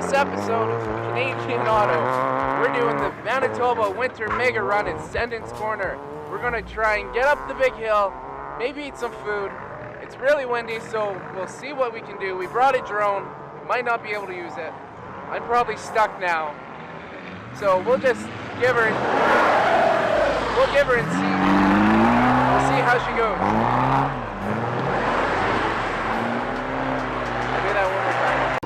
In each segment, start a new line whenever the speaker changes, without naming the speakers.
this episode of Canadian Auto, we're doing the Manitoba Winter Mega Run in Sendon's Corner. We're going to try and get up the big hill, maybe eat some food. It's really windy, so we'll see what we can do. We brought a drone, might not be able to use it. I'm probably stuck now. So we'll just give her and see. We'll see how she goes. I'll do that one more time.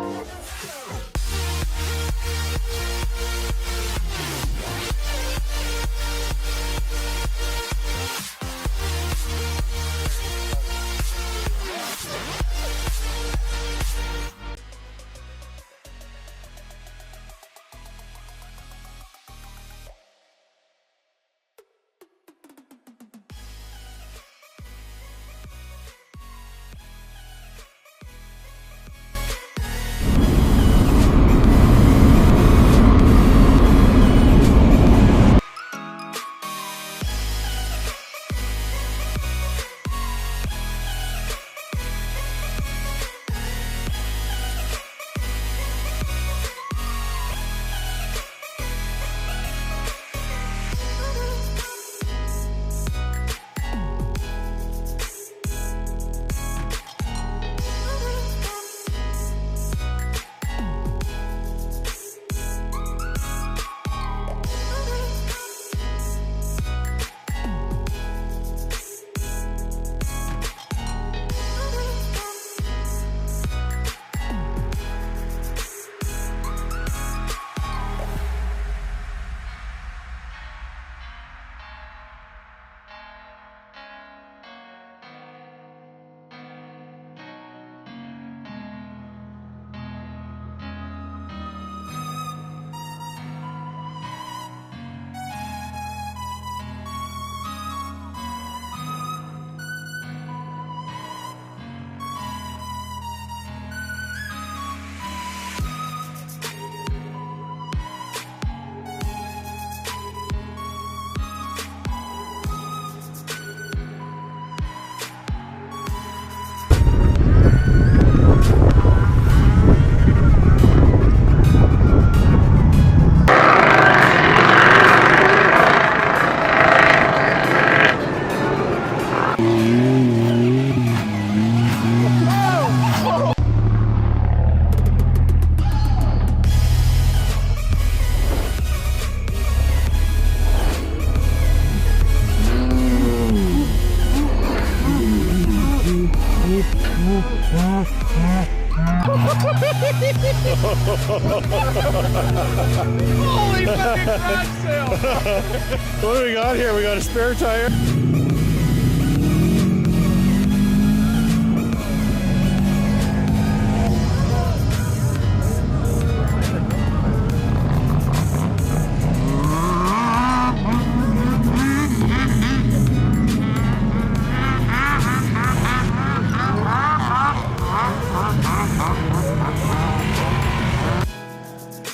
Holy fucking garage sale!
What do we got here? We got a spare tire.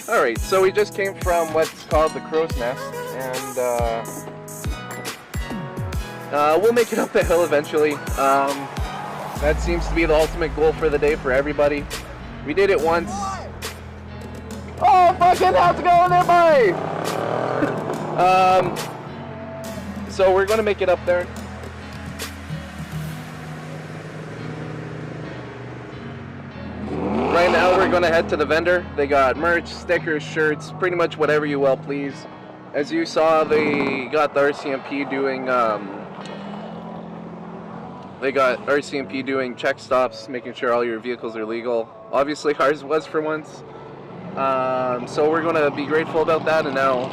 Alright, so we just came from what's called the Crow's Nest, and we'll make it up the hill eventually. That seems to be the ultimate goal for the day for everybody. We did it once. Oh, fucking how's it going there, buddy? So we're going to make it up there. Right now we're going to head to the vendor. They got merch, stickers, shirts, pretty much whatever you well please. As you saw, they got the RCMP doing check stops, making sure all your vehicles are legal. Obviously ours was for once. So we're going to be grateful about that and now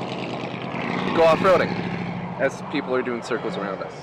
go off-roading as people are doing circles around us.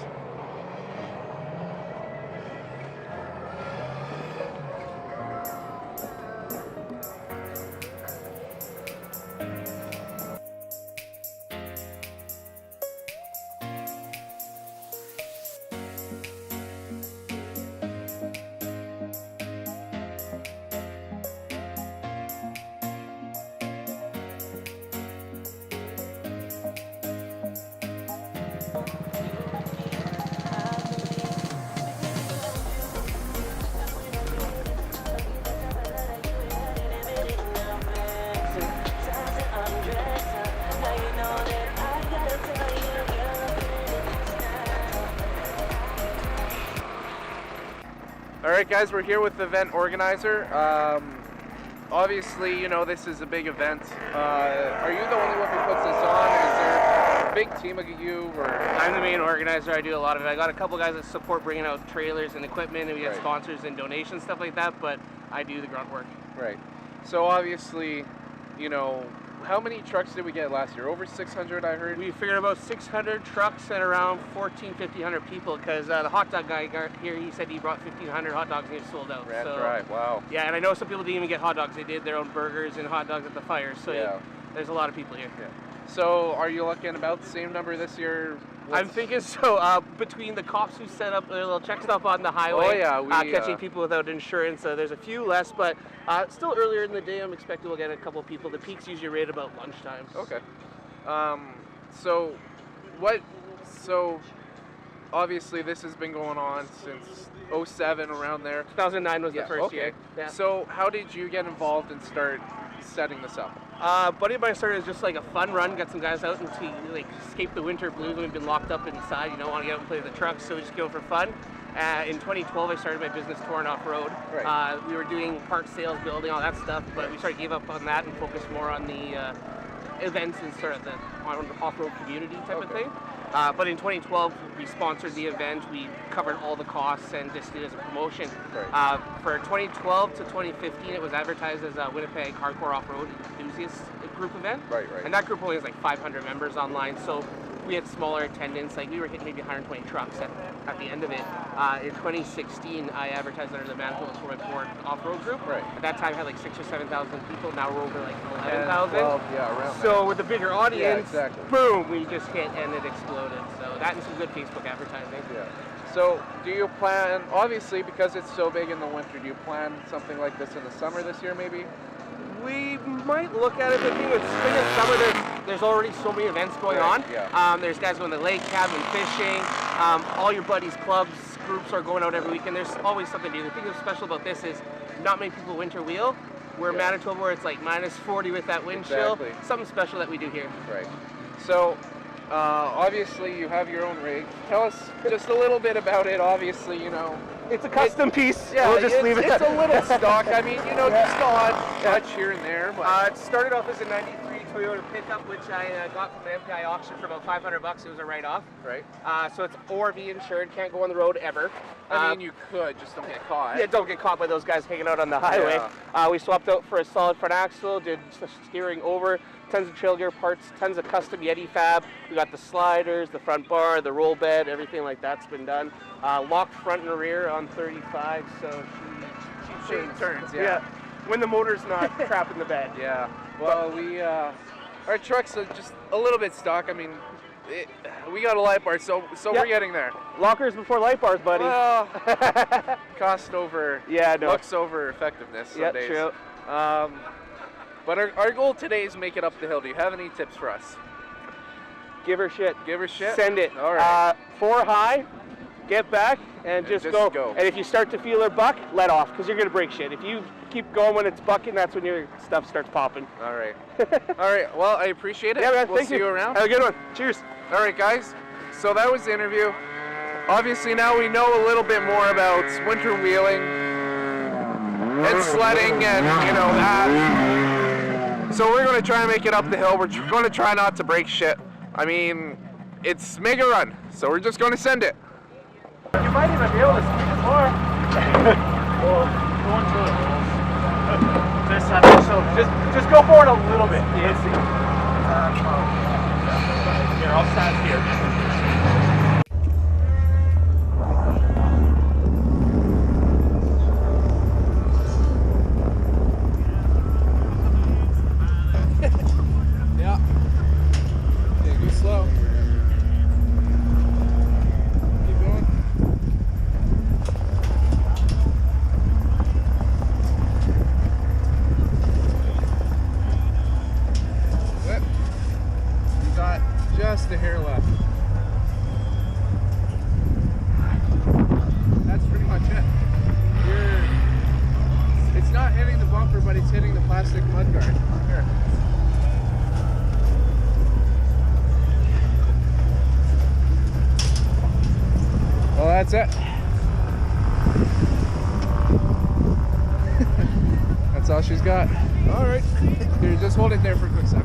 All right, guys, we're here with the event organizer. Obviously, you know, this is a big event. Are you the only one who puts this on? Is there a big team of you? Or?
I'm the main organizer. I do a lot of it. I got a couple guys that support bringing out trailers and equipment, and we get
Right.
sponsors and donations, stuff like that, but I do the grunt work.
Right. So obviously, you know, how many trucks did we get last year? Over 600, I heard?
We figured about 600 trucks and around 1,500 people, because the hot dog guy here, he said he brought 1,500 hot dogs and he sold out.
That's
so,
right, wow.
Yeah, and I know some people didn't even get hot dogs. They did their own burgers and hot dogs at the fire, so
Yeah.
there's a lot of people here.
Yeah. So are you looking about the same number this year?
I'm thinking so. Between the cops who set up their little check stop on the highway, catching people without insurance, there's a few less, but still earlier in the day, I'm expecting we'll get a couple people. The peak's usually right about lunchtime.
Okay. So obviously this has been going on since 07, around there.
2009 was the first year. Yeah.
So how did you get involved and start setting this up?
Buddy of mine started as just like a fun run, got some guys out and to like escape the winter blues. We've been locked up inside, you know, want to get out and play the trucks, so we just go for fun. In 2012, I started my business touring off-road.
Right.
We were doing parts sales, building, all that stuff, but we gave up on that and focused more on the events and sort of the off-road community type of thing. But in 2012, we sponsored the event. We covered all the costs and just did it as a promotion.
Right.
For 2012 to 2015, it was advertised as a Winnipeg hardcore off-road enthusiast group event.
Right.
And that group only has like 500 members online, so we had smaller attendance. Like we were hitting maybe 120 trucks at the end of it. In 2016, I advertised under the Manitoba 4x4 off-road group.
Right.
At that time, I had like 6,000 or 7,000 people. Now we're over like 11,000.
12, yeah, around
So with a bigger audience,
exactly.
boom, we just hit and it exploded. So that and some good Facebook advertising.
Yeah. So do you plan, obviously because it's so big in the winter, do you plan something like this in the summer this year maybe?
We might look at it, but the thing with spring and summer, there's already so many events going on.
Yeah.
There's guys going to the lake, cabin fishing, all your buddies' clubs, groups are going out every weekend. There's always something to do. The thing that's special about this is not many people winter wheel. We're Manitoba where it's like minus 40 with that wind chill. Something special that we do here.
Right. So obviously you have your own rig. Tell us just a little bit about it. Obviously, you know,
it's a custom piece.
Yeah,
we'll just leave it.
It's a little stock. I mean, you know, just a odd touch here and there. But.
It started off as a '93 Toyota pickup, which I got from the MPI auction for about $500. It was a write-off.
Right.
So it's ORV insured. Can't go on the road ever.
I mean, you could, just don't get caught.
Yeah, don't get caught by those guys hanging out on the highway.
Yeah.
We swapped out for a solid front axle, did steering over, tons of trail gear parts, tons of custom Yeti fab. We got the sliders, the front bar, the roll bed, everything like that's been done. Locked front and rear on 35, so she
turns,
yeah. When the motor's not crap in the bed.
Yeah. Well, our trucks are just a little bit stock. I mean, we got a light bar, so we're getting there.
Lockers before light bars, buddy.
Well, cost over, looks over effectiveness some days.
True.
But our goal today is make it up the hill. Do you have any tips for us?
Give her shit.
Give her shit?
Send it.
All right.
4 high, get back, and just go. And if you start to feel her buck, let off, because you're going to break shit. If you keep going when it's bucking, that's when your stuff starts popping.
All right. All right. Well, I appreciate it.
Yeah, man,
we'll see you around.
Have a good one. Cheers.
All right, guys. So that was the interview. Obviously, now we know a little bit more about winter wheeling and sledding and, you know, that. So we're going to try and make it up the hill. We're going to try not to break shit. I mean, it's Mega Run, so we're just going to send it.
You might even be able to speed it more. Well, going through the holes. This time, so just go forward a little bit. Let's see. Here, I'll stand here.
Slow. Keep going. Whip. You got just a hair left. That's pretty much it. It's not hitting the bumper, but it's hitting the plastic mudguard. Here. Well, that's it. all she's got.
All right.
Here, just hold it there for a quick sec.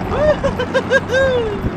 Woo-hoo-hoo-hoo!